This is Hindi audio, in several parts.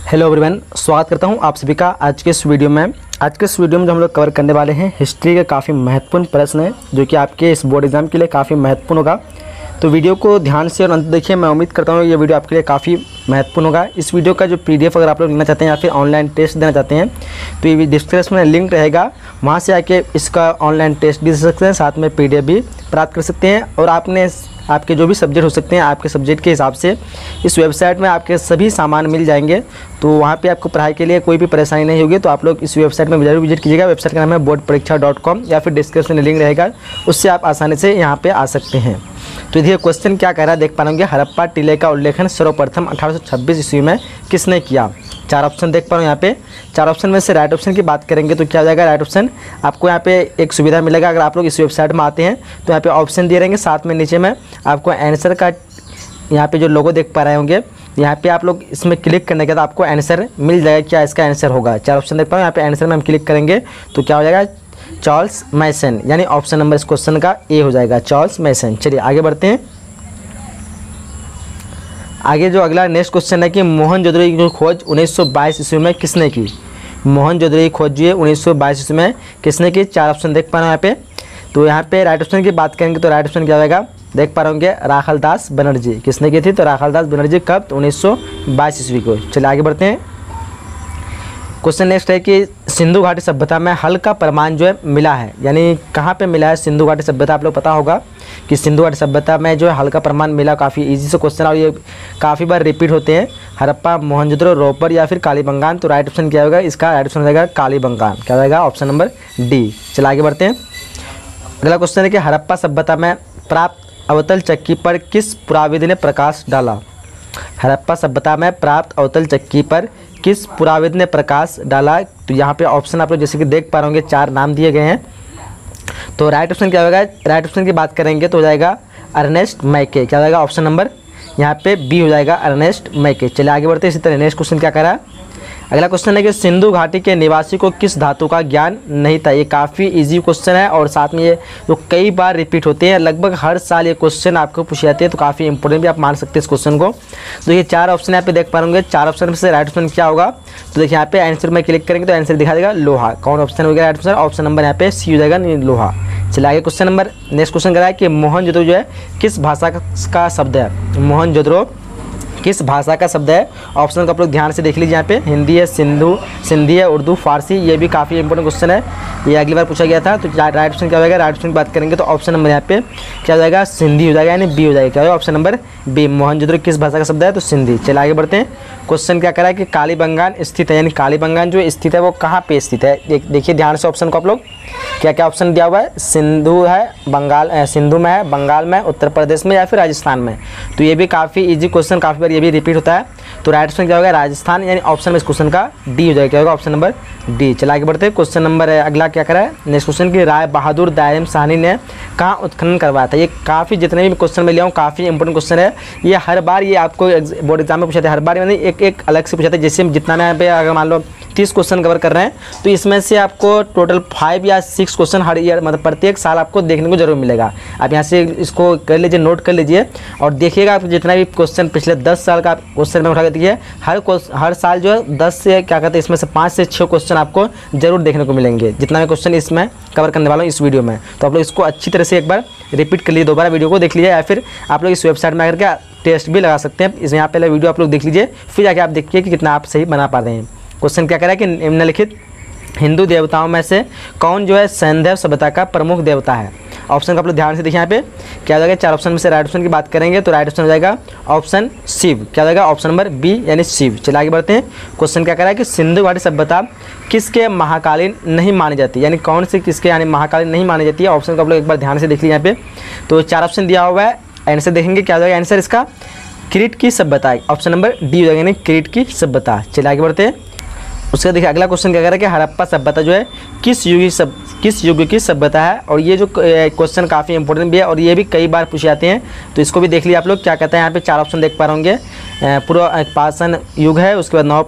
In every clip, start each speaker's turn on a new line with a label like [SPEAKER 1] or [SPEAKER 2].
[SPEAKER 1] हेलो एवरीवन, स्वागत करता हूं आप सभी का आज के इस वीडियो में। जो हम लोग कवर करने वाले हैं हिस्ट्री के काफ़ी महत्वपूर्ण प्रश्न हैं जो कि आपके इस बोर्ड एग्जाम के लिए काफ़ी महत्वपूर्ण होगा। तो वीडियो को ध्यान से और अंत देखिए। मैं उम्मीद करता हूं ये वीडियो आपके लिए काफ़ी महत्वपूर्ण होगा। इस वीडियो का जो PDF अगर आप लोग लेना चाहते हैं या फिर ऑनलाइन टेस्ट देना चाहते हैं तो ये डिस्क्रिप्शन में लिंक रहेगा, वहाँ से आके इसका ऑनलाइन टेस्ट भी दे सकते हैं, साथ में PDF भी प्राप्त कर सकते हैं। और आपके जो भी सब्जेक्ट हो सकते हैं आपके सब्जेक्ट के हिसाब से इस वेबसाइट में आपके सभी सामान मिल जाएंगे। तो वहाँ पे आपको पढ़ाई के लिए कोई भी परेशानी नहीं होगी। तो आप लोग इस वेबसाइट में जरूर विजिट कीजिएगा। वेबसाइट का नाम है boardpareekshha.com या फिर डिस्क्रिप्शन में लिंक रहेगा, उससे आप आसानी से यहाँ पे आ सकते हैं। तो देखिए क्वेश्चन क्या कह रहा है, देख पाएंगे। हड़प्पा टीले का उल्लेखन सर्वप्रथम 1826 ईस्वी में किसने किया? 4 ऑप्शन देख पा रहे हो यहाँ पे। 4 ऑप्शन में से राइट ऑप्शन की बात करेंगे तो क्या हो जाएगा? Right option. आपको यहाँ पे एक सुविधा मिलेगा, अगर आप लोग इस वेबसाइट में आते हैं तो यहाँ पे ऑप्शन दिए रहेंगे, साथ में नीचे में आपको आंसर का यहाँ पे जो लोगो देख पा रहे होंगे, यहाँ पे आप लोग इसमें क्लिक करने के बाद आपको आंसर मिल जाएगा। क्या इसका आंसर होगा? 4 ऑप्शन देख पा रहे हो यहाँ पे। आंसर में हम क्लिक करेंगे तो क्या हो जाएगा? चार्ल्स मैसन, यानी ऑप्शन नंबर इस क्वेश्चन का ए हो जाएगा, चार्ल्स मैसन। चलिए आगे बढ़ते हैं। आगे जो अगला नेक्स्ट क्वेश्चन है कि मोहनजोदड़ो की खोज 1922 ईस्वी में किसने की? मोहनजोदड़ो की खोज जो है 1922 ईस्वी में किसने की? 4 ऑप्शन देख पा रहे हैं यहाँ पे। तो यहाँ पे राइट ऑप्शन की बात करेंगे तो राइट ऑप्शन क्या होगा? देख पा रहे होंगे राखालदास बनर्जी। किसने की थी? तो राखालदास बनर्जी। कब? 1922 ईस्वी को। चलिए आगे बढ़ते हैं। क्वेश्चन नेक्स्ट है कि सिंधु घाटी सभ्यता में हल का प्रमाण जो है मिला है, यानी कहाँ पे मिला है सिंधु घाटी सभ्यता? आप लोग पता होगा कि सिंधु घाटी सभ्यता में जो है हल का प्रमाण मिला। काफ़ी इजी से क्वेश्चन और ये काफ़ी बार रिपीट होते हैं। हड़प्पा, मोहनजोदड़ो, रोपर या फिर कालीबंगान। तो राइट ऑप्शन क्या होगा इसका? राइट ऑप्शन हो जाएगा कालीबंगान। क्या होगा? Option number D. चलिए आगे बढ़ते हैं। अगला क्वेश्चन है कि हड़प्पा सभ्यता में प्राप्त अवतल चक्की पर किस पुराविद ने प्रकाश डाला? हड़प्पा सभ्यता में प्राप्त अवतल चक्की पर किस पुराविद ने प्रकाश डाला? तो यहाँ पे ऑप्शन आप लोग जैसे कि देख पा रहे होंगे 4 नाम दिए गए हैं। तो राइट ऑप्शन क्या होगा? राइट ऑप्शन की बात करेंगे तो हो जाएगा अर्नेस्ट मैके। क्या हो जाएगा? ऑप्शन नंबर यहाँ पे बी हो जाएगा, अर्नेस्ट मैके। चलिए आगे बढ़ते हैं। इसी तरह नेक्स्ट क्वेश्चन क्या कह रहा है? अगला क्वेश्चन है कि सिंधु घाटी के निवासी को किस धातु का ज्ञान नहीं था? ये काफ़ी इजी क्वेश्चन है और साथ में ये जो कई बार रिपीट होते हैं, लगभग हर साल ये क्वेश्चन आपको पूछे जाते हैं, तो काफ़ी इंपॉर्टेंट भी आप मान सकते हैं इस क्वेश्चन को। तो ये 4 ऑप्शन यहाँ पे देख पा होंगे। 4 ऑप्शन में से राइट ऑप्शन क्या होगा? तो देखिए यहाँ पे आंसर में क्लिक करेंगे तो आंसर दिखा देगा लोहा। कौन ऑप्शन हो गया राइट ऑप्शन? ऑप्शन नंबर यहाँ पे सी हो जाएगा, लोहा। चलिए आगे क्वेश्चन नंबर नेक्स्ट क्वेश्चन कर रहा है कि मोहनजोदड़ो जो है किस भाषा का शब्द है? मोहनजोदड़ो किस भाषा का शब्द है? ऑप्शन को आप लोग ध्यान से देख लीजिए। यहाँ पे हिंदी है, सिंधी है, उर्दू, फारसी। ये भी काफ़ी इंपॉर्टेंट क्वेश्चन है, ये अगली बार पूछा गया था। तो राइट ऑप्शन क्या होगा? राइट ऑप्शन की बात करेंगे तो ऑप्शन नंबर यहाँ पे क्या हो जाएगा? सिंधी हो जाएगा, यानी बी हो जाएगा। क्या होगा? Option number B. मोहनजोदड़ो किस भाषा का शब्द है? तो सिंधी। चलिए आगे बढ़ते हैं। क्वेश्चन क्या करा है कि कालीबंगान स्थित है, यानी कालीबंगान जो स्थित है वो कहाँ पे स्थित है? देखिए ध्यान से ऑप्शन को आप लोग। क्या क्या ऑप्शन दिया हुआ है? सिंधु है, बंगाल, सिंधु में है, बंगाल में, उत्तर प्रदेश में या फिर राजस्थान में। तो ये भी काफ़ी इजी क्वेश्चन, काफ़ी बार ये भी रिपीट होता है। तो राइट ऑप्शन क्या होगा? राजस्थान, यानी ऑप्शन में इस क्वेश्चन का डी हो जाएगा। क्या होगा? Option number D. चला आगे बढ़ते हैं। क्वेश्चन नंबर अगला क्या करा है? नेक्स्ट क्वेश्चन की राय बहादुर दायम साहनी ने कहाँ उत्खनन करवाया था? ये काफ़ी जितने भी क्वेश्चन मैं लिया हूँ काफ़ी इंपॉर्टेंट क्वेश्चन है। ये हर बार ये आपको बोर्ड एग्जाम में पूछाते हैं, हर बार यानी एक अलग से पूछाते हैं। जैसे जितना मैं यहाँ पे अगर मान लो 30 क्वेश्चन कवर कर रहे हैं तो इसमें से आपको टोटल 5 या 6 क्वेश्चन हर ईयर मतलब प्रत्येक साल आपको देखने को जरूर मिलेगा। आप यहाँ से इसको कर लीजिए, नोट कर लीजिए और देखिएगा आप जितना भी क्वेश्चन पिछले 10 साल का क्वेश्चन में उठा के देखिए, हर साल जो है 10 से क्या कहते हैं इसमें से 5 से 6 क्वेश्चन आपको जरूर देखने को मिलेंगे, जितना मैं क्वेश्चन इसमें कवर करने वाला हूँ इस वीडियो में। तो आप लोग इसको अच्छी तरह से एक बार रिपीट कर लीजिए, दोबारा वीडियो को देख लीजिए, या फिर आप लोग इस वेबसाइट में आकर के टेस्ट भी लगा सकते हैं। इसमें यहाँ पहले वीडियो आप लोग देख लीजिए, फिर जाके आप देखिए कि कितना आप सही बना पा रहे हैं। क्वेश्चन क्या कह रहा है कि निम्नलिखित हिंदू देवताओं में से कौन जो है सैंधव सभ्यता का प्रमुख देवता है? ऑप्शन को आप लोग ध्यान से देखिए। यहाँ पे क्या हो जाएगा? 4 ऑप्शन में से राइट ऑप्शन की बात करेंगे तो राइट ऑप्शन हो जाएगा ऑप्शन शिव। क्या हो जाएगा? ऑप्शन नंबर बी, यानी शिव। चलिए आगे बढ़ते हैं। क्वेश्चन क्या कह रहा है कि सिंधु घाटी सभ्यता किसके महाकालीन नहीं मानी जाती, यानी कौन से किसके यानी महाकालीन नहीं मानी जाती है? ऑप्शन को आप लोग एक बार ध्यान से देख लीजिए। यहाँ पे तो 4 ऑप्शन दिया हुआ है, आंसर देखेंगे क्या हो जाएगा आंसर इसका? क्रीट की सभ्यता। ऑप्शन नंबर डी हो जाएगा, यानी क्रीट की सभ्यता। चलिए आगे बढ़ते हैं। उसका देखिए अगला क्वेश्चन क्या कह रहा है कि हड़प्पा सभ्यता जो है किस युग की सभ्यता है? और ये जो क्वेश्चन काफ़ी इंपॉर्टेंट भी है और ये भी कई बार पूछे जाते हैं, तो इसको भी देख लीजिए आप लोग। क्या कहते हैं यहाँ पे 4 ऑप्शन देख पा रहे होंगे। पूर्व पाषाण युग है, उसके बाद नव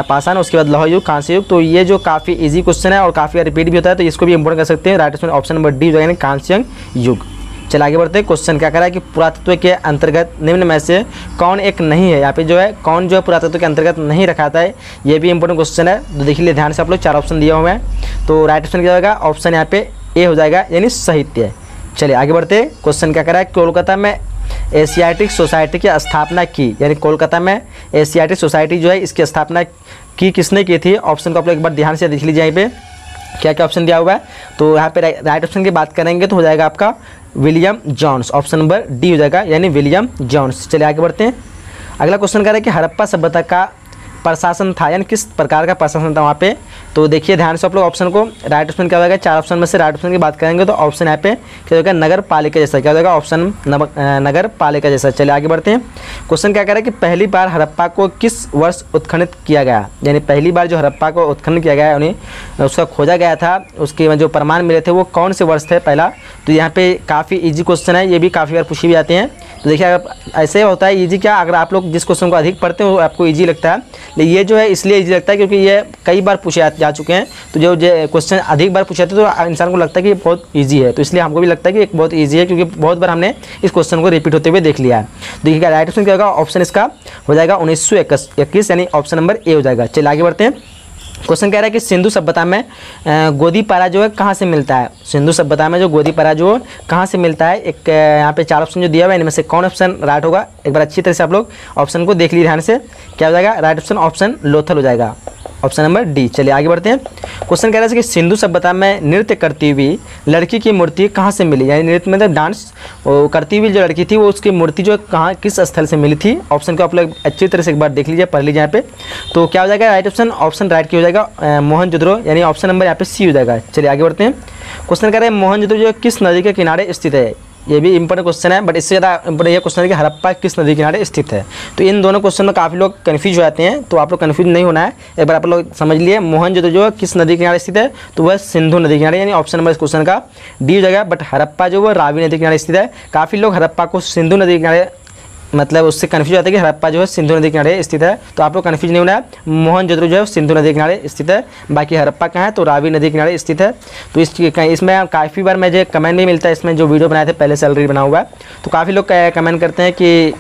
[SPEAKER 1] पाषाण, उसके बाद लौह युग, कांस्य युग। तो ये जो काफ़ी इजी क्वेश्चन है और काफ़ी रिपीट भी होता है, तो इसको भी इंपॉर्टेंट कर सकते हैं। राइट ऑप्शन नंबर डी हो जाएगा, कांस्य युग। चलिए आगे बढ़ते हैं। क्वेश्चन क्या करा है कि पुरातत्व के अंतर्गत निम्न में से कौन एक नहीं है। यहाँ पे जो है कौन जो है पुरातत्व के अंतर्गत नहीं रखा था है, ये भी इंपॉर्टेंट क्वेश्चन है। तो देख लीजिए ध्यान से आप लोग, 4 ऑप्शन दिए हुए हैं। तो राइट ऑप्शन क्या होगा, ऑप्शन यहाँ पे ए हो जाएगा, यानी साहित्य। चलिए आगे बढ़ते हैं। क्वेश्चन क्या करा है, कोलकाता में एशियाटिक सोसाइटी की स्थापना की, यानी कोलकाता में एशियाटिक सोसाइटी जो है इसकी स्थापना की किसने की थी। ऑप्शन को आप लोग एक बार ध्यान से देख लीजिए, यहाँ पे क्या क्या ऑप्शन दिया हुआ है। तो यहाँ पे राइट ऑप्शन की बात करेंगे तो हो जाएगा आपका William Jones, option number D हो जाएगा, यानी विलियम जॉन्स। चलिए आगे बढ़ते हैं। अगला क्वेश्चन कह रहा है कि हड़प्पा सभ्यता का प्रशासन था, यानी किस प्रकार का प्रशासन था वहाँ पे। तो देखिए ध्यान से आप लोग ऑप्शन को, राइट ऑप्शन क्या होगा, 4 ऑप्शन में से राइट ऑप्शन की बात करेंगे तो ऑप्शन यहाँ पे क्या होगा, नगर पालिका जैसा। क्या होगा, ऑप्शन नगर पालिका जैसा। चलिए आगे बढ़ते हैं। क्वेश्चन क्या कह रहा है कि पहली बार हड़प्पा को किस वर्ष उत्खनन किया गया, यानी पहली बार जो हड़प्पा को उत्खनन किया गया, उन्हें उसका खोजा गया था, उसके जो प्रमाण मिले थे वो कौन से वर्ष थे पहला। तो यहाँ पे काफ़ी ईजी क्वेश्चन है, ये भी काफ़ी बार पूछे भी जाते हैं। तो देखिए ऐसे होता है ईजी क्या, अगर आप लोग जिस क्वेश्चन को अधिक पढ़ते हो वो आपको ईजी लगता है, लेकिन ये जो है इसलिए ईजी लगता है क्योंकि ये कई बार पूछे जा चुके हैं। तो जो क्वेश्चन अधिक बार पूछे जाते तो इंसान को लगता है कि ये बहुत ईजी है, तो इसलिए हमको भी लगता है कि एक बहुत ईजी है, क्योंकि बहुत बार हमने इस क्वेश्चन को रिपीट होते हुए देख लिया है। देखिएगा राइट ऑप्शन क्या होगा, ऑप्शन इसका हो जाएगा 1921, यानी ऑप्शन नंबर ए हो जाएगा। चलिए आगे बढ़ते हैं। क्वेश्चन कह रहा है कि सिंधु सभ्यता में गोदीपारा जो है कहाँ से मिलता है। सिंधु सभ्यता में जो गोदीपारा जो कहाँ से मिलता है, एक यहाँ पे 4 ऑप्शन जो दिया हुआ है, इनमें से कौन ऑप्शन राइट होगा, एक बार अच्छी तरह से आप लोग ऑप्शन को देख लीजिए ध्यान से। क्या हो जाएगा, राइट ऑप्शन ऑप्शन लोथल हो जाएगा, ऑप्शन नंबर डी। चलिए आगे बढ़ते हैं। क्वेश्चन कह रहा है कि सिंधु सभ्यता में नृत्य करती हुई लड़की की मूर्ति कहाँ से मिली, यानी नृत्य मतलब डांस करती हुई जो लड़की थी वो उसकी मूर्ति जो कहाँ किस स्थल से मिली थी। ऑप्शन को आप लोग अच्छी तरह से एक बार देख लीजिए, पढ़ लीजिए यहाँ पे। तो क्या हो जाएगा, राइट ऑप्शन राइट की हो जाएगा मोहनजोदड़ो, यानी ऑप्शन नंबर यहाँ पे सी हो जाएगा। चलिए आगे बढ़ते हैं। क्वेश्चन कह रहे हैं मोहनजोदड़ो जो किस नदी के किनारे स्थित है। ये भी इंपॉर्टेंट क्वेश्चन है, बट इससे ज़्यादा इंपॉर्टेंट ये क्वेश्चन है कि हड़प्पा किस नदी के किनारे स्थित है। तो इन दोनों क्वेश्चन में काफ़ी लोग कन्फ्यूज हो जाते हैं, तो आप लोग कन्फ्यूज नहीं होना है, एक बार आप लोग समझ लिए। मोहनजोदड़ो जो किस नदी के किनारे स्थित है, तो वह सिंधु नदी के किनारे, यानी ऑप्शन नंबर इस क्वेश्चन का डी हो जाएगा। बट हड़प्पा जो वो रावी नदी के किनारे स्थित है। काफ़ी लोग हड़प्पा को सिंधु नदी के किनारे मतलब उससे कन्फ्यूज होता है कि हड़प्पा जो है सिंधु नदी के किनारे स्थित है, तो आप लोग कन्फ्यूज नहीं होना है। मोहनजोदड़ो जो है सिंधु नदी के किनारे स्थित है, बाकी हड़प्पा कहाँ है, तो रावी नदी के किनारे स्थित है। तो इसमें काफ़ी बार मुझे कमेंट भी मिलता है, इसमें जो वीडियो बनाए थे पहले से ऑलरेडी बना हुआ है, तो काफ़ी लोग कमेंट करते हैं कि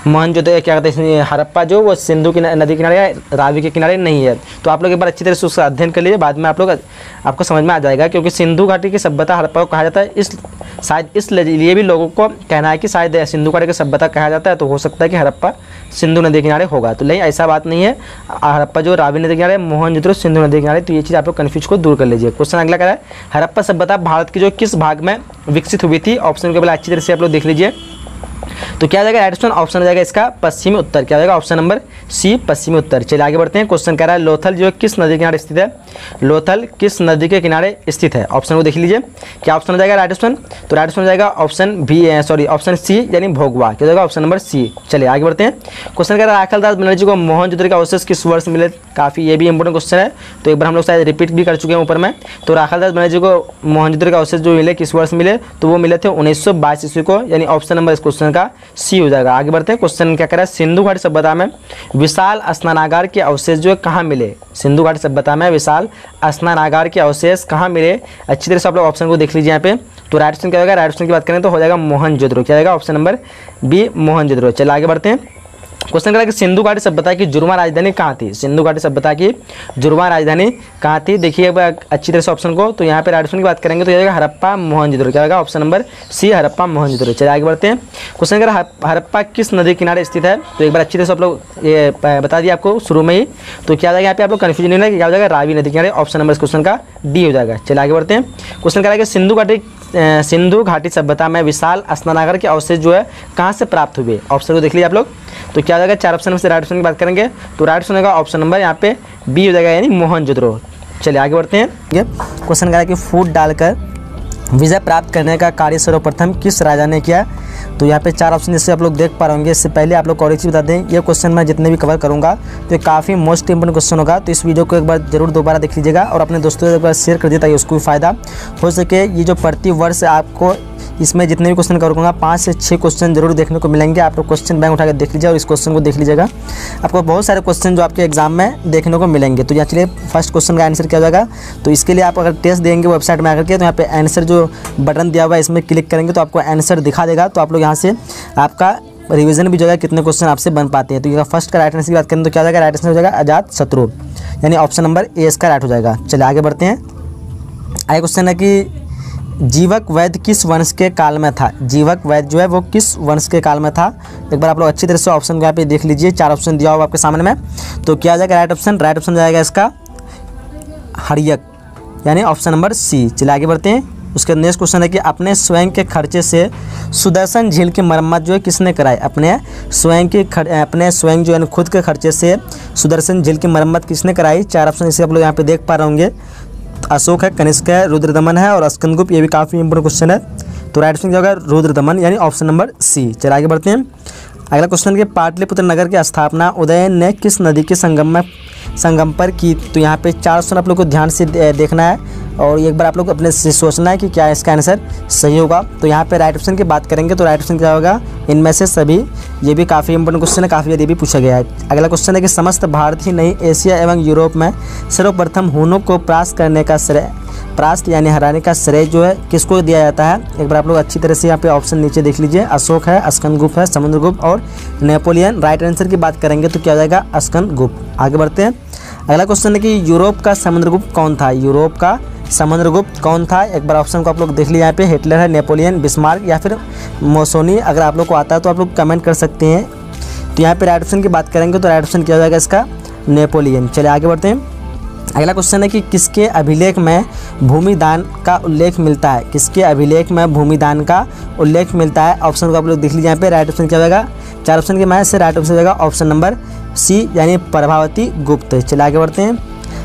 [SPEAKER 1] मोहनजोदड़ो क्या कहते हैं, हड़प्पा जो वो सिंधु की नदी किनारे या रावी के किनारे नहीं है। तो आप लोग एक बार अच्छी तरह से उसका अध्ययन कर लीजिए, बाद में आपको समझ में आ जाएगा। क्योंकि सिंधु घाटी की सभ्यता हड़प्पा को कहा जाता है, शायद इसलिए भी लोगों को कहना है कि शायद सिंधु घाटी की सभ्यता कहा जाता है, तो हो सकता है कि हड़प्पा सिंधु नदी के किनारे होगा। तो नहीं, ऐसा बात नहीं है। हड़प्पा जो रावी नदी के किनारे, मोहनजोदड़ो सिंधु नदी के किनारे। तो ये चीज़ आप लोग कन्फ्यूज को दूर कर लीजिए। क्वेश्चन अगला कह रहा है हड़प्पा सभ्यता भारत की जो किस भाग में विकसित हुई थी। ऑप्शन के पहले अच्छी तरह से आप लोग देख लीजिए। तो क्या हो जाएगा, राइट ऑप्शन हो जाएगा इसका पश्चिमी उत्तर। क्या हो जाएगा, ऑप्शन नंबर सी पश्चिमी उत्तर। चलिए आगे बढ़ते हैं। क्वेश्चन कह रहा है लोथल जो किस नदी के किनारे स्थित है। लोथल किस नदी के किनारे स्थित है, ऑप्शन को देख लीजिए। क्या ऑप्शन हो जाएगा राइट ऑप्शन, तो राइट ऑप्शन हो जाएगा ऑप्शन सी, यानी भोगवा। क्या हो जाएगा, ऑप्शन नंबर सी। चलिए आगे बढ़ते हैं। क्वेश्चन कह रहा है राखालदास बनर्जी को मोहनजोदड़ो का अवशेष किस वर्ष मिले। काफ़ी ये भी इंपॉर्टेंट क्वेश्चन है, तो एक बार हम लोग शायद रिपीट भी कर चुके हैं ऊपर में। तो राखालदास बनर्जी को मोहनजोदड़ो का अवशेष जो मिले किस वर्ष मिले, तो वो मिले थे 1922 ईस्वी को, यानी ऑप्शन नंबर इस क्वेश्चन का सी हो जाएगा। आगे बढ़ते हैं। क्वेश्चन क्या कह रहा है सिंधु घाटी सभ्यता में विशाल स्नानागार के अवशेष जो है कहाँ मिले। सिंधु घाटी सभ्यता में विशाल स्नानागार के अवशेष कहाँ मिले, अच्छी तरह से आप लोग ऑप्शन को देख लीजिए यहाँ पे। तो राइट ऑप्शन क्या होगा, राइट ऑप्शन की बात करें तो हो जाएगा मोहनजोदड़ो। क्या जाएगा, ऑप्शन नंबर बी मोहनजोदड़ो। चलिए आगे बढ़ते हैं। क्वेश्चन करा कि सिंधु घाटी सभ्यता की जुर्मा राजधानी कहाँ थी। सिंधु घाटी सभ्यता की जुर्मा राजधानी कहाँ थी, देखिए अच्छी तरह से ऑप्शन को। तो यहाँ पे राइट ऑप्शन की बात करेंगे तो यह हड़प्पा मोहनजोदड़ो। क्या होगा, option number C Harappa Mohenjodaro. चलिए आगे बढ़ते हैं। क्वेश्चन करा हड़प्पा किस नदी के किनारे स्थित है, तो एक बार अच्छी तरह से आप लोग ये बता दिया आपको शुरू में ही। तो क्या हो जाएगा यहाँ पे आप लोग कन्फ्यूजन नहीं होगा कि क्या हो जाएगा, रावी नदी के किनारे, ऑप्शन नंबर इस क्वेश्चन का डी हो जाएगा। चलिए आगे बढ़ते हैं। क्वेश्चन करा कि सिंधु घाटी सभ्यता में विशाल स्नानागार के अवशेष जो है कहाँ से प्राप्त हुए। ऑप्शन को देख लीजिए आप लोग। तो क्या हो जाएगा, 4 ऑप्शन में से राइट ऑप्शन की बात करेंगे तो राइट ऑप्शन होगा ऑप्शन नंबर यहाँ पे बी हो जाएगा, यानी मोहनजोदड़ो। चलिए आगे बढ़ते हैं। क्वेश्चन करा कि फूट डालकर विजय प्राप्त करने का कार्य सर्वप्रथम किस राजा ने किया। तो यहाँ पे 4 ऑप्शन जैसे आप लोग देख पा रहे होंगे। इससे पहले आप लोग को और एक चीज़ बता दें, ये क्वेश्चन मैं जितने भी कवर करूँगा तो ये काफ़ी मोस्ट इंपोर्टेंट क्वेश्चन होगा। तो इस वीडियो को एक बार जरूर दोबारा देख लीजिएगा और अपने दोस्तों को एक बार शेयर कर दीजिए ताकि उसको भी फ़ायदा हो सके। ये जो प्रति वर्ष आपको इसमें जितने भी क्वेश्चन करूँगा 5 से 6 क्वेश्चन जरूर देखने को मिलेंगे। आप लोग क्वेश्चन बैंक उठा कर देख लीजिए और इस क्वेश्चन को देख लीजिएगा, आपको बहुत सारे क्वेश्चन जो आपके एग्जाम में देखने को मिलेंगे। तो यहाँ चलिए फर्स्ट क्वेश्चन का आंसर क्या हो जाएगा। तो इसके लिए आप अगर टेस्ट देंगे वेबसाइट में आकर के, तो यहाँ पे आंसर जो बटन दिया हुआ है इसमें क्लिक करेंगे तो आपको आंसर दिखा देगा। तो आप लोग यहाँ से आपका रिवीजन भी जो है कितने क्वेश्चन आपसे बन पाते हैं। तो ये फर्स्ट का राइट आंसर की बात करें तो क्या हो जाएगा, राइट आंसर हो जाएगा अजात शत्रु, यानी ऑप्शन नंबर ए इसका राइट हो जाएगा। चलिए आगे बढ़ते हैं। आगे क्वेश्चन है कि जीवक वैद्य किस वंश के काल में था। जीवक वैद्य जो है वो किस वंश के काल में था। एक बार आप लोग अच्छी तरह से ऑप्शन को यहाँ पे देख लीजिए, 4 ऑप्शन दिया हुआ आपके सामने में। तो क्या जाएगा राइट ऑप्शन, राइट ऑप्शन जाएगा इसका हर्यक, यानी ऑप्शन नंबर सी। चलिए आगे बढ़ते हैं। उसके नेक्स्ट क्वेश्चन है कि अपने स्वयं के खर्चे से सुदर्शन झील की मरम्मत जो है किसने कराई। अपने स्वयं जो है खुद के खर्चे से सुदर्शन झील की मरम्मत किसने कराई। 4 ऑप्शन इसे आप लोग यहाँ पे देख पा रहे होंगे। अशोक है, कनिष्क है, रुद्रदमन है और स्कंदगुप्त। ये भी काफ़ी इंपोर्टेंट क्वेश्चन है। तो राइट ऑप्शन क्या होगा, रुद्रदमन, यानी ऑप्शन नंबर सी। चलिए आगे बढ़ते हैं। अगला क्वेश्चन है पाटलिपुत्र नगर की स्थापना उदयन ने किस नदी के संगम पर की। तो यहाँ पे 4 ऑप्शन आप लोग को ध्यान से देखना है और एक बार आप लोग अपने से सोचना है कि क्या इसका आंसर सही होगा। तो यहाँ पे राइट ऑप्शन की बात करेंगे तो राइट ऑप्शन क्या होगा, इनमें से सभी। ये भी काफ़ी इंपोर्टेंट क्वेश्चन है, काफ़ी ये भी पूछा गया है। अगला क्वेश्चन है कि समस्त भारत ही नहीं एशिया एवं यूरोप में सर्वप्रथम हुनों को परास्त करने का श्रेय, परास्त यानी हराने का श्रेय जो है किसको दिया जाता है। एक बार आप लोग अच्छी तरह से यहाँ पे ऑप्शन नीचे देख लीजिए। अशोक है, स्कंदगुप्त है, समुद्रगुप्त और नेपोलियन। राइट आंसर की बात करेंगे तो क्या हो जाएगा, स्कंदगुप्त। आगे बढ़ते हैं। अगला क्वेश्चन है कि यूरोप का समुद्रगुप्त कौन था। यूरोप का समुद्रगुप्त कौन था। एक बार ऑप्शन को आप लोग देख लीजिए यहाँ पे, हिटलर है, नेपोलियन, बिस्मार्क या फिर मोसोनी। अगर आप लोग को आता है तो आप लोग कमेंट कर सकते हैं। तो यहाँ पे राइट ऑप्शन की बात करेंगे तो राइट ऑप्शन क्या हो जाएगा इसका, नेपोलियन। चलिए आगे बढ़ते हैं। अगला क्वेश्चन है कि किसके अभिलेख में भूमिदान का उल्लेख मिलता है। किसके अभिलेख में भूमिदान का उल्लेख मिलता है। ऑप्शन को आप लोग देख लीजिए यहाँ पे, राइट ऑप्शन क्या होगा, 4 ऑप्शन के में से राइट ऑप्शन हो जाएगा ऑप्शन नंबर सी, यानी प्रभावती गुप्त। चलिए आगे बढ़ते हैं।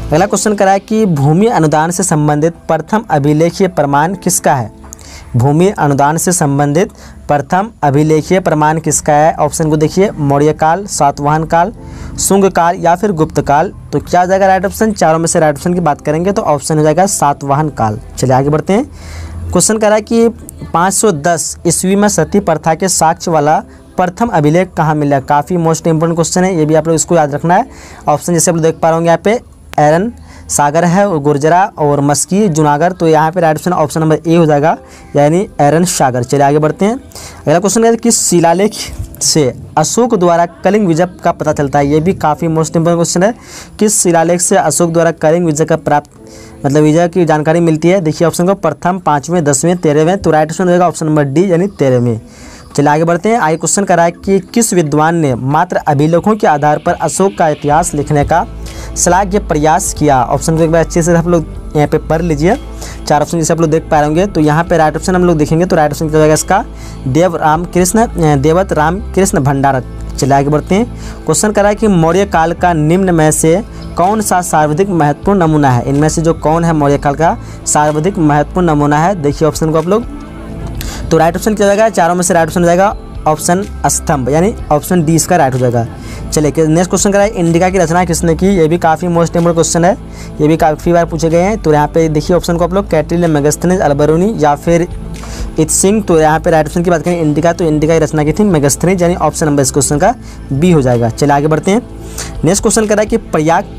[SPEAKER 1] अगला क्वेश्चन करा है कि भूमि अनुदान से संबंधित प्रथम अभिलेखीय प्रमाण किसका है। भूमि अनुदान से संबंधित प्रथम अभिलेखीय प्रमाण किसका है। ऑप्शन को देखिए, मौर्य काल, सातवाहन काल, शुंग काल या फिर गुप्त काल। तो क्या हो जाएगा राइट ऑप्शन, चारों में से राइट ऑप्शन की बात करेंगे तो ऑप्शन हो जाएगा सातवाहन काल। चलिए आगे बढ़ते हैं। क्वेश्चन करा है कि 510 ईस्वी में सती प्रथा के साक्ष्य वाला प्रथम अभिलेख कहाँ मिला। काफ़ी मोस्ट इंपोर्टेंट क्वेश्चन है, ये भी आप लोग इसको याद रखना है। ऑप्शन जैसे आप लोग देख पा रहे होंगे यहाँ पे, एरन सागर है और गुर्जरा और मस्की जूनागढ़। तो यहाँ पे right option option number A हो जाएगा, यानी एरन सागर। चलिए आगे बढ़ते हैं। अगला क्वेश्चन है किस शिलालेख से अशोक द्वारा कलिंग विजय का पता चलता है। ये भी काफ़ी मोस्ट इंपोर्टेंट क्वेश्चन है। किस शिलालेख से अशोक द्वारा कलिंग विजय का मतलब विजय की जानकारी मिलती है। देखिए ऑप्शन को, प्रथम, 5वें, 10वें, 13वें। तो राइट ऑप्शन हो जाएगा ऑप्शन नंबर डी, यानी 13वें। चलिए आगे बढ़ते हैं। आगे क्वेश्चन करा है कि किस विद्वान ने मात्र अभिलेखों के आधार पर अशोक का इतिहास लिखने का श्लाघ्य प्रयास किया। ऑप्शन को एक बार अच्छे से आप लोग यहाँ पे पढ़ लीजिए। 4 ऑप्शन जैसे आप लोग देख पा रहे होंगे। तो यहाँ पे राइट ऑप्शन हम लोग देखेंगे तो राइट ऑप्शन क्या होगा इसका, देवत राम कृष्ण भंडारक। चलिए आगे बढ़ते हैं। क्वेश्चन करा है कि मौर्य काल का निम्न में से कौन सा सर्वाधिक महत्वपूर्ण नमूना है। इनमें से जो कौन है मौर्य काल का सर्वाधिक महत्वपूर्ण नमूना है। देखिए ऑप्शन को आप लोग, तो राइट ऑप्शन क्या जाएगा, चारों में से राइट ऑप्शन हो जाएगा ऑप्शन स्तंभ, यानी ऑप्शन डी इसका राइट हो जाएगा। चलिए नेक्स्ट क्वेश्चन करा है इंडिका की रचना किसने की। ये भी काफ़ी मोस्ट इंपोर्टेंट क्वेश्चन है, ये भी काफ़ी बार पूछे गए हैं। तो यहाँ पे देखिए ऑप्शन को आप लोग, कैटरीन, मेगास्थनीज, अल्बरूनी या फिर इत्सिंग। तो यहाँ पे राइट ऑप्शन की बात करें इंडिका, तो इंडिका की रचना की थी मेगास्थनीज, यानी ऑप्शन नंबर इस क्वेश्चन का बी हो जाएगा। चलिए आगे बढ़ते हैं। नेक्स्ट क्वेश्चन करा है कि प्रयाग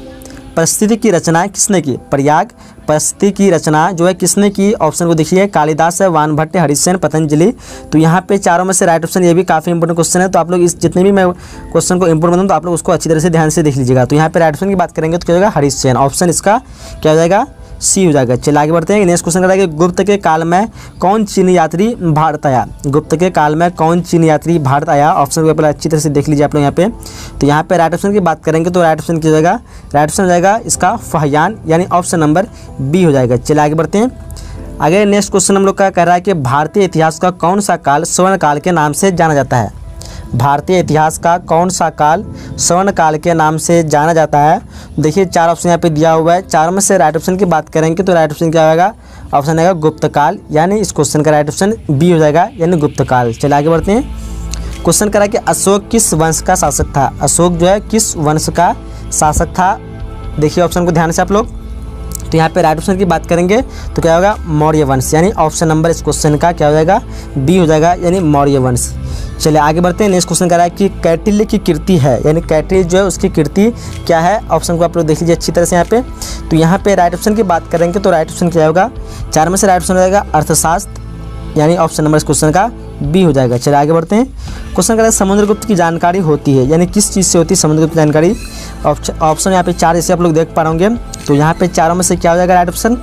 [SPEAKER 1] परिस्थिति की रचना किसने की। प्रयाग परिस्थिति की रचना जो है किसने की। ऑप्शन को देखिए, कालिदास है, वानभट्ट, हरिसेन, पतंजलि। तो यहाँ पे चारों में से राइट ऑप्शन, ये भी काफ़ी इंपोर्टेंट क्वेश्चन है। तो आप लोग इस जितने भी मैं क्वेश्चन को इंपोर्टेंट बताऊँ तो आप लोग उसको अच्छी तरह से ध्यान से देख लीजिएगा। तो यहाँ पे राइट ऑप्शन की बात करेंगे तो क्या होगा, हरिसेन। ऑप्शन इसका क्या हो जाएगा, सी हो जाएगा। चलिए आगे बढ़ते हैं। नेक्स्ट क्वेश्चन करेंगे गुप्त के काल में कौन चीनी यात्री भारत आया। गुप्त के काल में कौन चीनी यात्री भारत आया। ऑप्शन को पहले अच्छी तरह से देख लीजिए आप लोग यहाँ पे। तो यहाँ पे राइट ऑप्शन की बात करेंगे तो राइट ऑप्शन क्या हो जाएगा, राइट ऑप्शन हो जाएगा इसका फहयान, यानी ऑप्शन नंबर बी हो जाएगा। चलिए आगे बढ़ते हैं। आगे नेक्स्ट क्वेश्चन हम लोग का कह रहा है कि भारतीय इतिहास का कौन सा काल स्वर्ण काल के नाम से जाना जाता है। भारतीय इतिहास का कौन सा काल स्वर्ण काल के नाम से जाना जाता है। देखिए 4 ऑप्शन यहाँ पे दिया हुआ है, चारों में से राइट ऑप्शन की बात करेंगे तो राइट ऑप्शन क्या होगा, ऑप्शन आएगा गुप्त काल, यानी इस क्वेश्चन का राइट ऑप्शन बी हो जाएगा, यानी गुप्त काल। चलिए आगे बढ़ते हैं। क्वेश्चन करा कि अशोक किस वंश का शासक था। अशोक जो है किस वंश का शासक था। देखिए ऑप्शन को ध्यान से आप लोग, तो यहाँ पे राइट ऑप्शन की बात करेंगे तो क्या होगा, मौर्य वंश, यानी ऑप्शन नंबर इस क्वेश्चन का क्या हो जाएगा, बी हो जाएगा, यानी मौर्य वंश। चलिए आगे बढ़ते हैं। नेक्स्ट क्वेश्चन कह रहा है कि कौटिल्य की कीर्ति है, यानी कौटिल्य जो है उसकी कीर्ति क्या है। ऑप्शन को आप लोग देख लीजिए अच्छी तरह से यहाँ पे। तो यहाँ पे राइट ऑप्शन की बात करेंगे तो राइट ऑप्शन क्या होगा, 4 में से राइट ऑप्शन हो जाएगा अर्थशास्त्र, यानी ऑप्शन नंबर इस क्वेश्चन का बी हो जाएगा। चलिए आगे बढ़ते हैं। क्वेश्चन कह रहा है समुद्रगुप्त की जानकारी होती है, यानी किस चीज़ से होती है समुद्रगुप्त की जानकारी। ऑप्शन यहाँ पे 4 जैसे आप लोग देख पा रहे होंगे। तो यहाँ पे चारों में से क्या हो जाएगा राइट ऑप्शन,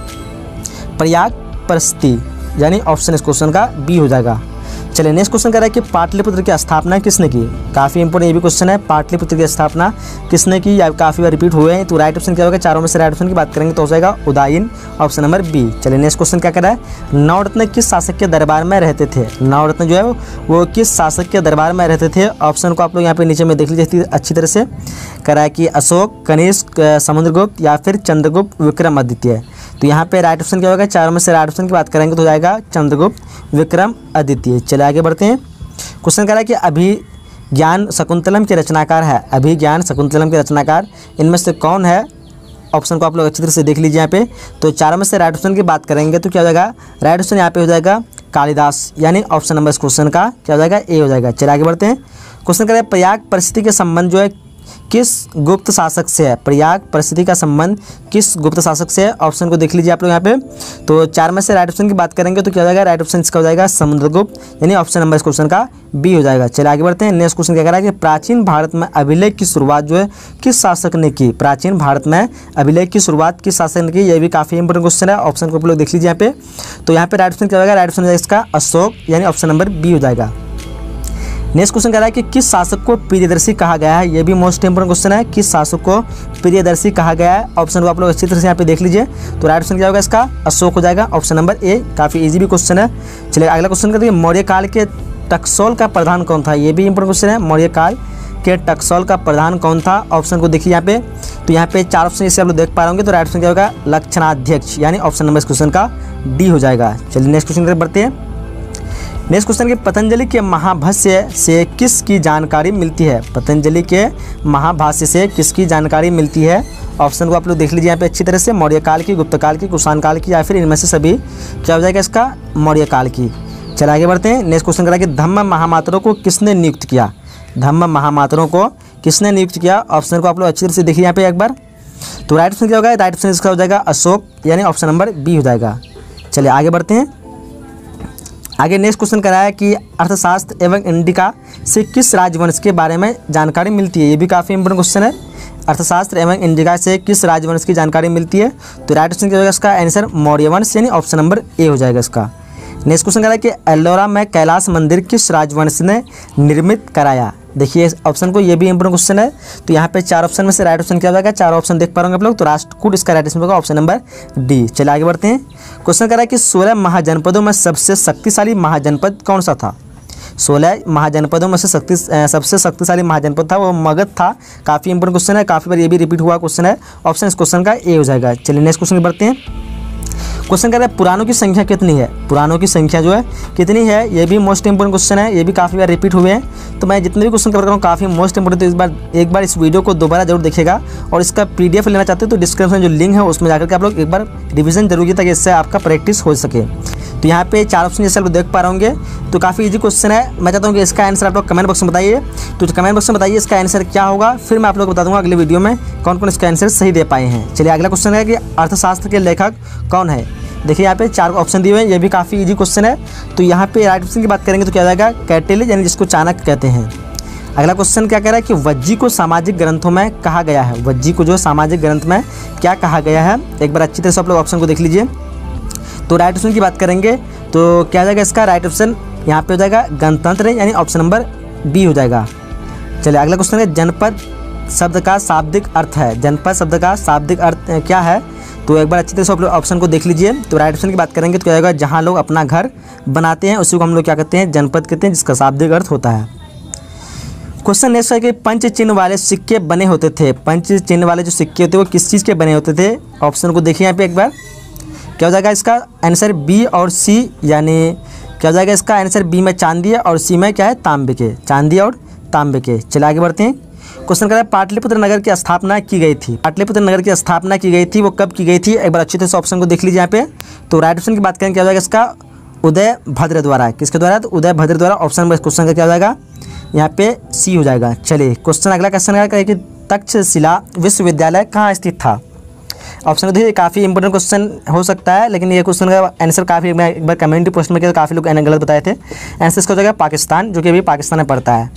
[SPEAKER 1] प्रयाग परिस्थिति, यानी ऑप्शन इस क्वेश्चन का बी हो जाएगा। चलिए नेक्स्ट क्वेश्चन कह रहा है कि पाटलिपुत्र की स्थापना किसने की। काफ़ी इंपोर्टेंट ये भी क्वेश्चन है, पाटलिपुत्र की स्थापना किसने की, या काफ़ी बार रिपीट हुए हैं। तो राइट ऑप्शन क्या होगा, चारों में से राइट ऑप्शन की बात करेंगे तो हो जाएगा उदयन, ऑप्शन नंबर बी। चलिए नेक्स्ट क्वेश्चन क्या कह रहा है, नवरत्न किस शासक के दरबार में रहते थे। नवरत्न जो है वो किस शासक के दरबार में रहते थे। ऑप्शन को आप लोग यहाँ पे नीचे में देख लीजिए अच्छी तरह से। कह रहा है कि अशोक, कनिष्क, समुद्रगुप्त या फिर चंद्रगुप्त, विक्रमादित्य। तो यहाँ पे राइट ऑप्शन क्या होगा, चारों में से राइट ऑप्शन की बात करेंगे तो हो जाएगा चंद्रगुप्त, विक्रमादित्य। चलिए आगे बढ़ते हैं। क्वेश्चन कह रहा है कि अभिज्ञान शकुंतलम के रचनाकार है, अभिज्ञान शकुंतलम के रचनाकार इनमें से कौन है। ऑप्शन को आप लोग अच्छी तरह से देख लीजिए यहाँ पे। तो चारों में से राइट ऑप्शन की बात करेंगे तो क्या हो जाएगा, राइट ऑप्शन यहाँ पे हो जाएगा कालिदास, यानी ऑप्शन नंबर इस क्वेश्चन का क्या हो जाएगा, ए हो जाएगा। चलिए आगे बढ़ते हैं। क्वेश्चन कह रहा है प्रयाग परिस्थिति के संबंध जो है किस गुप्त शासक से है। प्रयाग परिस्थिति का संबंध किस गुप्त शासक से है। ऑप्शन को देख लीजिए आप लोग यहाँ पे। तो 4 में से राइट ऑप्शन की बात करेंगे तो क्या हो जाएगा, राइट ऑप्शन इसका हो जाएगा समुद्रगुप्त, यानी ऑप्शन नंबर इस क्वेश्चन का बी हो जाएगा। चलिए आगे बढ़ते हैं। नेक्स्ट क्वेश्चन क्या कह रहा है कि प्राचीन भारत में अभिलेख की शुरुआत जो है किस शासक ने की। प्राचीन भारत में अभिलेख की शुरुआत किस शासक ने की, यह भी काफ़ी इंपोर्टेंट क्वेश्चन है। ऑप्शन को आप लोग देख लीजिए यहाँ पे। तो यहाँ पे राइट ऑप्शन क्या होगा, राइट ऑप्शन इसका अशोक, यानी ऑप्शन नंबर बी हो जाएगा। नेक्स्ट क्वेश्चन कह रहा है कि किस शासक को प्रियदर्शी कहा गया है। यह भी मोस्ट इंपोर्टेंट क्वेश्चन है, किस शासक को प्रियदर्शी कहा गया है। ऑप्शन को आप लोग अच्छी तरह से यहाँ पे देख लीजिए। तो राइट ऑप्शन क्या होगा इसका, अशोक हो जाएगा, ऑप्शन नंबर ए। काफ़ी इजी भी क्वेश्चन है। चलिए अगला क्वेश्चन करते हैं, मौर्य काल के टकसोल का प्रधान कौन था। ये भी इंपोर्टेंट क्वेश्चन है, मौर्य काल के टकसोल का प्रधान कौन था। ऑप्शन को देखिए यहाँ पे। तो यहाँ पे 4 ऑप्शन जैसे आप लोग देख पा रहे होंगे। तो राइट ऑप्शन क्या होगा, लक्षणाध्यक्ष, यानी ऑप्शन नंबर इस क्वेश्चन का डी हो जाएगा। चलिए नेक्स्ट क्वेश्चन की बढ़ते हैं। नेक्स्ट क्वेश्चन के पतंजलि के महाभाष्य से किसकी जानकारी मिलती है। पतंजलि के महाभाष्य से किसकी जानकारी मिलती है। ऑप्शन को आप लोग देख लीजिए यहाँ पे अच्छी तरह से। मौर्य काल की, गुप्त काल की, कुषाण काल की, या फिर इनमें से सभी क्या हो जाएगा इसका, मौर्य काल की। चलिए आगे बढ़ते हैं। नेक्स्ट क्वेश्चन करा कि धम्म महामात्रों को किसने नियुक्त किया। धम्म महामात्रों को किसने नियुक्त किया। ऑप्शन को आप लोग अच्छी तरह से देखिए यहाँ पे एक बार। तो राइट ऑप्शन क्या होगा, राइट ऑप्शन इसका हो जाएगा अशोक, यानी ऑप्शन नंबर बी हो जाएगा। चलिए आगे बढ़ते हैं। आगे नेक्स्ट क्वेश्चन करा है कि अर्थशास्त्र एवं इंडिका से किस राजवंश के बारे में जानकारी मिलती है। ये भी काफ़ी इंपोर्टेंट क्वेश्चन है। अर्थशास्त्र एवं इंडिका से किस राजवंश की जानकारी मिलती है। तो राइट ऑप्शन क्या होगा इसका आंसर, मौर्य वंश, यानी ऑप्शन नंबर ए हो जाएगा इसका। नेक्स्ट क्वेश्चन करा है कि एल्लोरा में कैलाश मंदिर किस राजवंश ने निर्मित कराया। देखिए ऑप्शन को, ये भी इंपोर्टेंट क्वेश्चन है। तो यहाँ पे 4 ऑप्शन में से राइट ऑप्शन क्या हो जाएगा, 4 ऑप्शन देख पा रहे होंगे आप लोग। तो राष्ट्रकूट इसका राइट ऑप्शन होगा ऑप्शन नंबर डी। चलिए आगे बढ़ते हैं। क्वेश्चन कर रहा है कि 16 महाजनपदों में सबसे शक्तिशाली महाजनपद कौन सा था। 16 महाजनपदों में से सबसे शक्तिशाली महाजनपद था वो मगध था। काफ़ी इंपोर्टेंट क्वेश्चन है, काफ़ी बार ये भी रिपीट हुआ क्वेश्चन है। ऑप्शन इस क्वेश्चन का ए हो जाएगा। चलिए नेक्स्ट क्वेश्चन बढ़ते हैं। क्वेश्चन कर रहा है पुराणों की संख्या कितनी है। पुराणों की संख्या जो है कितनी है, ये भी मोस्ट इंपोर्टेंट क्वेश्चन है। ये भी काफ़ी बार रिपीट हुए हैं। तो मैं जितने भी क्वेश्चन कर रहा हूँ काफ़ी मोस्ट इंपोर्टेंट, तो एक बार इस वीडियो को दोबारा जरूर देखिएगा। और इसका PDF लेना चाहते हो तो डिस्क्रिप्शन जो लिंक है उसमें जाकर के आप लोग एक बार रिविजन जरूर कीजिए ताकि इससे आपका प्रैक्टिस हो सके। तो यहाँ पे 4 ऑप्शन जैसे आप लोग देख पा रहे होंगे। तो काफ़ी इजी क्वेश्चन है। मैं चाहता हूँ कि इसका आंसर आप लोग कमेंट बॉक्स में बताइए। तो कमेंट बॉक्स में बताइए इसका आंसर क्या होगा, फिर मैं आप लोग को बता दूंगा अगले वीडियो में कौन कौन इसका आंसर सही दे पाए हैं। चलिए अगला क्वेश्चन है कि अर्थशास्त्र के लेखक कौन है। देखिए यहाँ पे 4 ऑप्शन दिए हुए हैं। ये भी काफ़ी इजी क्वेश्चन है। तो यहाँ पे राइट ऑप्शन की बात करेंगे तो क्या जाएगा, कौटिल्य, यानी जिसको चाणक्य कहते हैं। अगला क्वेश्चन क्या कह रहा है कि वज्जी को सामाजिक ग्रंथों में कहा गया है। वज्जी को जो सामाजिक ग्रंथ में क्या कहा गया है, एक बार अच्छी तरह से आप लोग ऑप्शन को देख लीजिए। तो राइट ऑप्शन की बात करेंगे तो क्या जाएगा इसका राइट ऑप्शन यहाँ पे हो जाएगा गणतंत्र, यानी ऑप्शन नंबर बी हो जाएगा। चलिए अगला क्वेश्चन है जनपद शब्द का शाब्दिक अर्थ है। जनपद शब्द का शाब्दिक अर्थ क्या है। तो एक बार अच्छी तरह से आप लोग ऑप्शन को देख लीजिए। तो राइट ऑप्शन की बात करेंगे तो क्या होगा, जहाँ लोग अपना घर बनाते हैं उसी को हम लोग क्या कहते हैं, जनपद कहते हैं, जिसका शाब्दिक अर्थ होता है। क्वेश्चन नेक्स्ट है कि पंच चिन्ह वाले सिक्के बने होते थे। पंच चिन्ह वाले जो सिक्के होते हैं वो किस चीज़ के बने होते थे। ऑप्शन को देखिए यहाँ पे एक बार। क्या हो जाएगा इसका आंसर बी और सी, यानी क्या हो जाएगा इसका आंसर बी में चांदी है और सी में क्या है तांबे के, चांदी और तांबे के। चलिए आगे बढ़ते हैं। क्वेश्चन कर रहा है पाटलिपुत्र नगर की स्थापना की गई थी। पाटलिपुत्र नगर की स्थापना की गई थी, वो कब की गई थी, एक बार अच्छी तरह से ऑप्शन को देख लीजिए यहाँ पे। तो राइट ऑप्शन की बात करें क्या हो जाएगा इसका, उदय भद्र द्वारा। किसके द्वारा, तो उदय भद्र द्वारा। ऑप्शन नंबर क्वेश्चन का क्या हो जाएगा यहाँ पे सी हो जाएगा। चलिए क्वेश्चन अगला क्वेश्चन है कि तक्षशिला विश्वविद्यालय कहाँ स्थित था। ऑप्शन देखिए काफ़ी इंपॉर्टेंट क्वेश्चन हो सकता है, लेकिन ये क्वेश्चन का आंसर काफ़ी, मैं एक बार कम्युनिटी पोस्ट में किया तो काफ़ी लोग गलत बताए थे। आंसर इसका हो जाएगा पाकिस्तान, जो कि अभी पाकिस्तान में पड़ता है।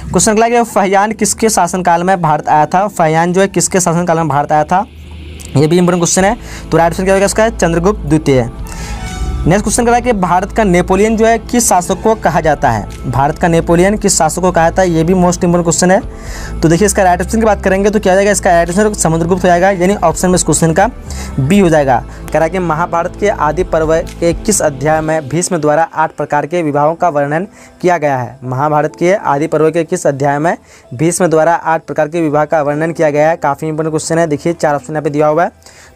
[SPEAKER 1] क्वेश्चन अगला है फहियान किसके शासनकाल में भारत आया था। फहियान जो है किसके शासनकाल में भारत आया था, ये भी इंपॉर्टेंट क्वेश्चन है। तो राइट आंसर क्या होगा इसका, चंद्रगुप्त द्वितीय। नेक्स्ट क्वेश्चन कर रहा है कि भारत का नेपोलियन जो है किस शासक को कहा जाता है। भारत का नेपोलियन किस शासक को कहा जाता है, ये भी मोस्ट इंपोर्टेंट क्वेश्चन है। तो देखिए इसका राइट ऑप्शन की बात करेंगे तो क्या हो जाएगा, इसका राइट आंसर समुद्रगुप्त हो जाएगा, यानी ऑप्शन में इस क्वेश्चन का बी हो जाएगा। कह रहा है कि महाभारत के आदि पर्व के किस अध्याय में भीष्म द्वारा 8 प्रकार के विवाहों का वर्णन किया गया है। महाभारत के आदि पर्व के किस अध्याय में भीष्म द्वारा 8 प्रकार के विवाह का वर्णन किया गया है। काफ़ी इंपॉर्टेंट क्वेश्चन है। देखिए 4 ऑप्शन यहाँ पे दिया हुआ है।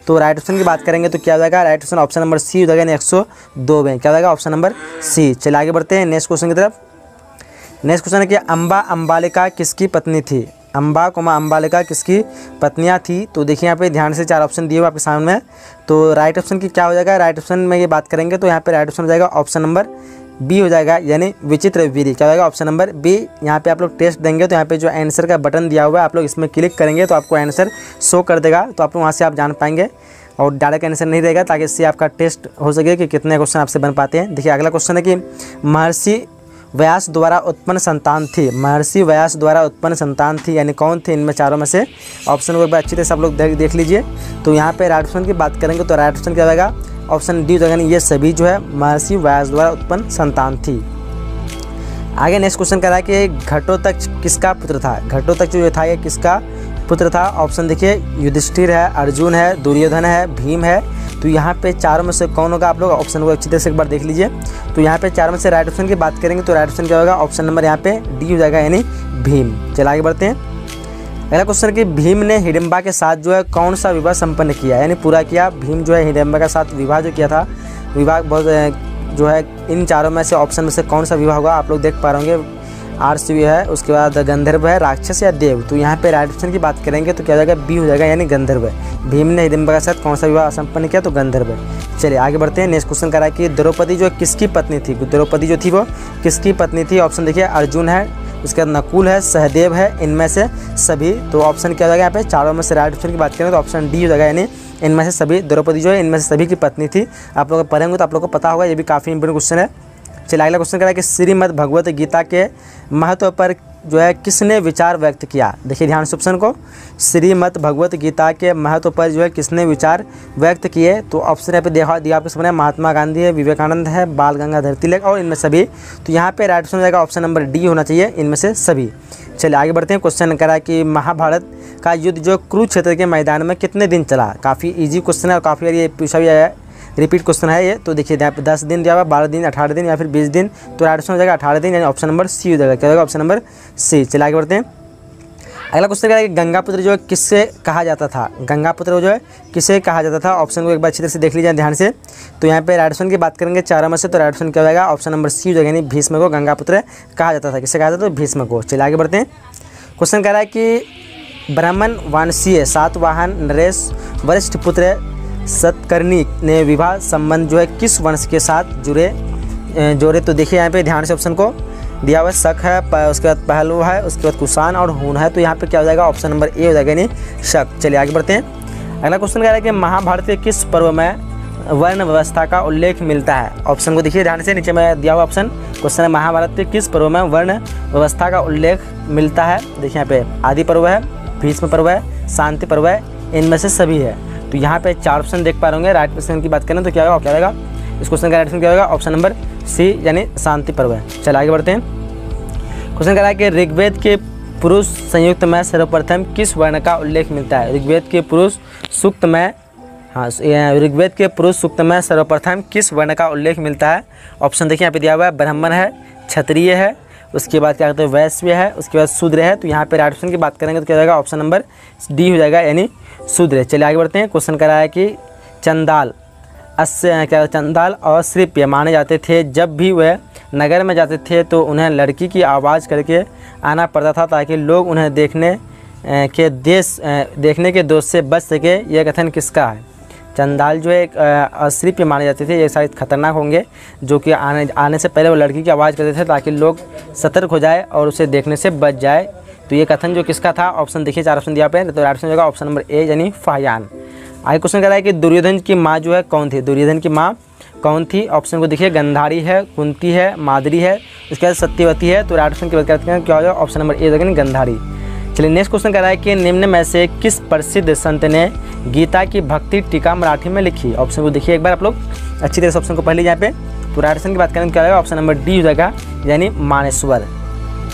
[SPEAKER 1] तो राइट ऑप्शन की बात करेंगे तो क्या हो जाएगा, right option option number C हो जाएगा, 102 में क्या हो जाएगा, ऑप्शन नंबर सी। चलिए आगे बढ़ते हैं नेक्स्ट क्वेश्चन की तरफ। नेक्स्ट क्वेश्चन है कि अम्बा अम्बालिका किसकी पत्नी थी। अम्बा अम्बालिका किसकी पत्नियां थी। तो देखिए यहाँ पे ध्यान से 4 ऑप्शन दिए हुए आपके सामने। तो राइट ऑप्शन की क्या हो जाएगा, राइट ऑप्शन में ये बात करेंगे तो यहाँ पे राइट ऑप्शन हो जाएगा ऑप्शन नंबर बी हो जाएगा, यानी विचित्र वीरी। क्या हो जाएगा, ऑप्शन नंबर बी। यहाँ पे आप लोग टेस्ट देंगे तो यहाँ पे जो आंसर का बटन दिया हुआ है आप लोग इसमें क्लिक करेंगे तो आपको आंसर शो कर देगा, तो आप लोग वहाँ से आप जान पाएंगे और डायरेक्ट आंसर नहीं रहेगा, ताकि इससे आपका टेस्ट हो सके कि कितने क्वेश्चन आपसे बन पाते हैं। देखिए अगला क्वेश्चन है कि महर्षि व्यास द्वारा उत्पन्न संतान थी। महर्षि व्यास द्वारा उत्पन्न संतान थी, यानी कौन थे इनमें चारों में से। ऑप्शन को एक बार अच्छी तरह से आप लोग देख लीजिए। तो यहाँ पे राइट ऑप्शन की बात करेंगे तो राइट ऑप्शन क्या होगा, ऑप्शन डी हो जाएगा, ये सभी जो है महर्षि व्यास द्वारा उत्पन्न संतान थी। आगे नेक्स्ट क्वेश्चन कह रहा है कि घटोत्कच किसका पुत्र था। घटोत्कच जो था ये किसका पुत्र था। ऑप्शन देखिए युधिष्ठिर है, अर्जुन है, दुर्योधन है, भीम है। तो यहाँ पे चारों में से कौन होगा, आप लोग ऑप्शन को अच्छी तरह से एक बार देख लीजिए। तो यहाँ पे चारों में से राइट ऑप्शन की बात करेंगे तो राइट ऑप्शन क्या होगा, ऑप्शन नंबर यहाँ पे डी हो जाएगा, यानी भीम। चलिए आगे बढ़ते हैं। अगला क्वेश्चन कि भीम ने हिडिंबा के साथ जो है कौन सा विवाह संपन्न किया, यानी पूरा किया। भीम जो है हिडिंबा के साथ विवाह जो किया था, विवाह बहुत जो है इन चारों में से ऑप्शन में से कौन सा विवाह होगा, आप लोग देख पा रहे होंगे। आर्षवी है, उसके बाद गंधर्व है, राक्षस या देव। तो यहाँ पे राइट ऑप्शन की बात करेंगे तो क्या हो जाएगा, बी हो जाएगा, यानी गंधर्व। भीम ने हिडिंबा के साथ कौन सा विवाह संपन्न किया, तो गंधर्व। चलिए आगे बढ़ते हैं। नेक्स्ट क्वेश्चन करा कि द्रौपदी जो किसकी पत्नी थी। द्रौपदी जो थी वो किसकी पत्नी थी। ऑप्शन देखिए अर्जुन है, उसके बाद नकुल है, सहदेव है, इनमें से सभी। तो ऑप्शन क्या हो जाएगा यहाँ पे, चारों में से राइट ऑप्शन की बात करें तो ऑप्शन डी हो जाएगा, यानी इनमें से सभी। द्रौपदी जो है इनमें से सभी की पत्नी थी। आप लोग पढ़ेंगे तो आप लोग को पता होगा, ये भी काफ़ी इंपॉर्टेंट क्वेश्चन है। चलिए अगला क्वेश्चन करा कि श्रीमद् भगवत गीता के महत्व पर जो है किसने विचार व्यक्त किया। देखिए ध्यान से ऑप्शन को, श्रीमद् भगवत गीता के महत्व पर जो है किसने विचार व्यक्त किए। तो ऑप्शन यहाँ पे देखा दिया आपके सामने, महात्मा गांधी है, विवेकानंद है, बाल गंगाधर तिलक और इनमें सभी। तो यहाँ पे राइट ऑप्शन हो जाएगा ऑप्शन नंबर डी होना चाहिए, इनमें से सभी। चलिए आगे बढ़ते हैं। क्वेश्चन करा कि महाभारत का युद्ध जो कुरुक्षेत्र के मैदान में कितने दिन चला। काफ़ी ईजी क्वेश्चन है और काफ़ी बार ये पूछा भी है, रिपीट क्वेश्चन है ये। तो देखिए यहाँ पे 10 दिन दिया हुआ, 12 दिन, 18 दिन या फिर 20 दिन। तो राइट ऑप्शन हो जाएगा 18 दिन, यानी ऑप्शन नंबर सी हो जाएगा। क्या होगा, ऑप्शन नंबर सी। चलिए आगे बढ़ते हैं। अगला क्वेश्चन क्या है कि गंगापुत्र जो है किससे कहा जाता था। गंगापुत्र जो है किसे कहा जाता था। ऑप्शन को एक बार अच्छी तरह से देख लीजिए ध्यान से। तो यहाँ पे राइट ऑप्शन की बात करेंगे चारों में से, तो राइट ऑप्शन क्या हो जाएगा, ऑप्शन नंबर सी हो जाएगा, यानी भीष्म को गंगापुत्र कहा जाता था। किसे कहा जाता था, तो भीष्म को। चलिए आगे बढ़ते हैं। क्वेश्चन कह रहा है कि ब्राह्मण वंशीय सातवाहन नरेश वरिष्ठ पुत्र सतकर्णी ने विवाह संबंध जो है किस वंश के साथ जोड़े। तो देखिए यहाँ पे ध्यान से ऑप्शन को दिया हुआ है, शक है, उसके बाद पहलू है, उसके बाद कुषाण और हून है। तो यहाँ पे क्या हो जाएगा, ऑप्शन नंबर ए हो जाएगा, यानी शक। चलिए आगे बढ़ते हैं। अगला क्वेश्चन कह रहा है कि महाभारत के किस पर्व में वर्ण व्यवस्था का उल्लेख मिलता है। ऑप्शन को देखिए ध्यान से, नीचे में दिया हुआ ऑप्शन क्वेश्चन है, महाभारत के किस पर्व में वर्ण व्यवस्था का उल्लेख मिलता है। देखिए यहाँ पे आदि पर्व है, भीष्म पर्व है, शांति पर्व है, इनमें से सभी है। तो यहाँ पे 4 ऑप्शन देख पा रहे होंगे। राइट ऑप्शन की बात करें तो क्या होगा, क्या होगा इस क्वेश्चन का राइट ऑप्शन क्या होगा, ऑप्शन नंबर सी, यानी शांति पर्व है। चलिए आगे बढ़ते हैं। क्वेश्चन कह रहा है कि ऋग्वेद के पुरुष संयुक्त में सर्वप्रथम किस वर्ण का उल्लेख मिलता है। ऋग्वेद के पुरुष सूक्त में, हाँ ऋग्वेद के पुरुष सूक्त में सर्वप्रथम किस वर्ण का उल्लेख मिलता है। ऑप्शन देखिए यहाँ पे दिया हुआ है, ब्राह्मण है, क्षत्रिय है, उसके बाद क्या कहते हैं वैश्य है, उसके बाद शूद्र है। तो यहाँ पे राइट ऑप्शन की बात करेंगे तो क्या हो जाएगा, ऑप्शन नंबर डी हो जाएगा, यानी शूद्र। चलिए आगे बढ़ते हैं। क्वेश्चन करा है कि चंदाल चंदाल और श्रीप्य माने जाते थे। जब भी वह नगर में जाते थे तो उन्हें लड़की की आवाज़ करके आना पड़ता था, ताकि लोग उन्हें देखने के देश देखने के दोष से बच सके, यह कथन किसका है? चंडाल जो है एक अश्लील माने जाते थे, ये शायद खतरनाक होंगे, जो कि आने से पहले वो लड़की की आवाज़ करते थे ताकि लोग सतर्क हो जाए और उसे देखने से बच जाए। तो ये कथन जो किसका था? ऑप्शन देखिए, 4 ऑप्शन दिया पे, तो राइट ऑप्शन होगा ऑप्शन नंबर ए यानी फाहियान। आगे क्वेश्चन कह रहा है कि दुर्योधन की माँ जो है कौन थी? दुर्योधन की माँ कौन थी? ऑप्शन को देखिए, गंधारी है, कुंती है, माद्री है, उसके बाद सत्यवती है। तो राइट ऑप्शन की बात करते हैं क्या हो जाएगा? ऑप्शन नंबर ए होगा गंधारी। चलिए नेक्स्ट क्वेश्चन कह रहा है कि निम्न में से किस प्रसिद्ध संत ने गीता की भक्ति टीका मराठी में लिखी? ऑप्शन को देखिए एक बार आप लोग अच्छी तरह से ऑप्शन को पढ़ लीजिए यहाँ पे। तो राइट ऑप्शन की बात करें क्या होगा? ऑप्शन नंबर डी हो जाएगा यानी मानेश्वर।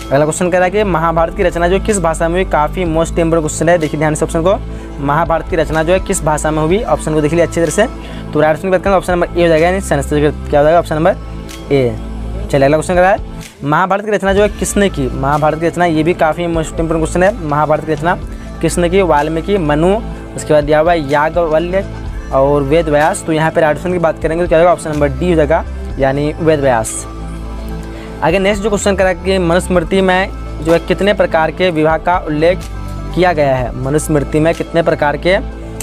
[SPEAKER 1] अगला क्वेश्चन कह रहा है कि महाभारत की रचना जो किस भाषा में हुई? काफ़ी मोस्ट इंपोर्टेंट क्वेश्चन है, देखिए ध्यान से ऑप्शन को। महाभारत की रचना जो है किस भाषा में हुई? ऑप्शन को देख लीजिए अच्छी तरह से। तो राइट ऑप्शन की बात करें ऑप्शन नंबर ए हो जाएगा यानी संस्कृत। क्या हो जाएगा? Option number A. चलिए अगला क्वेश्चन कह रहा है महाभारत की रचना जो है किसने की? महाभारत की रचना, ये भी काफ़ी मोस्ट इंपोर्टेंट क्वेश्चन है। महाभारत की रचना किसने की? वाल्मीकि, मनु, उसके बाद दिया हुआ है याज्ञवल्क्य और वेद व्यास। तो यहाँ पे राइट ऑप्शन की बात करेंगे तो क्या होगा? ऑप्शन नंबर डी हो जाएगा यानी वेद व्यास। आगे नेक्स्ट जो क्वेश्चन करा कि मनुस्मृति में जो है कितने प्रकार के विवाह का उल्लेख किया गया है? मनुस्मृति में कितने प्रकार के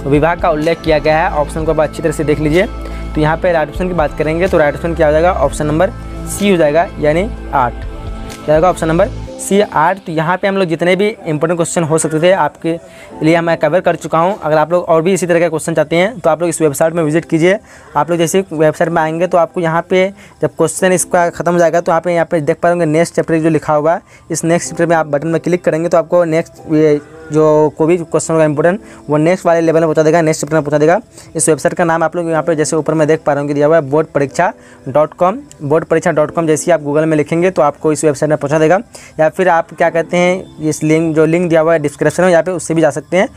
[SPEAKER 1] विवाह का उल्लेख किया गया है? ऑप्शन को अच्छी तरह से देख लीजिए। तो यहाँ पे राइट ऑप्शन की बात करेंगे तो राइट ऑप्शन क्या हो जाएगा? ऑप्शन नंबर सी हो जाएगा यानी 8। क्या होगा? Option number C 8। तो यहाँ पे हम लोग जितने भी इंपॉर्टेंट क्वेश्चन हो सकते थे आपके लिए मैं कवर कर चुका हूँ। अगर आप लोग और भी इसी तरह का क्वेश्चन चाहते हैं तो आप लोग इस वेबसाइट में विजिट कीजिए। आप लोग जैसे वेबसाइट में आएंगे तो आपको यहाँ पे जब क्वेश्चन इसका खत्म हो जाएगा तो यहाँ पे देख पाएंगे नेक्स्ट चैप्टर जो लिखा हुआ है। इस नेक्स्ट चैप्टर में आप बटन में क्लिक करेंगे तो आपको नेक्स्ट जो कोई भी क्वेश्चन होगा इंपॉर्टेंट वो नेक्स्ट वाले लेवल में पहुंचा देगा, नेक्स्ट चैप्टर में पहुंचा देगा। इस वेबसाइट का नाम आप लोग यहाँ पे जैसे ऊपर में देख पा रहे होंगे दिया हुआ है boardpariksha.com। boardpariksha.com जैसे आप गूगल में लिखेंगे तो आपको इस वेबसाइट में पहुंचा देगा, या फिर आप क्या कहते हैं इस लिंक जो लिंक दिया हुआ है डिस्क्रिप्शन में यहाँ पे उससे भी जा सकते हैं।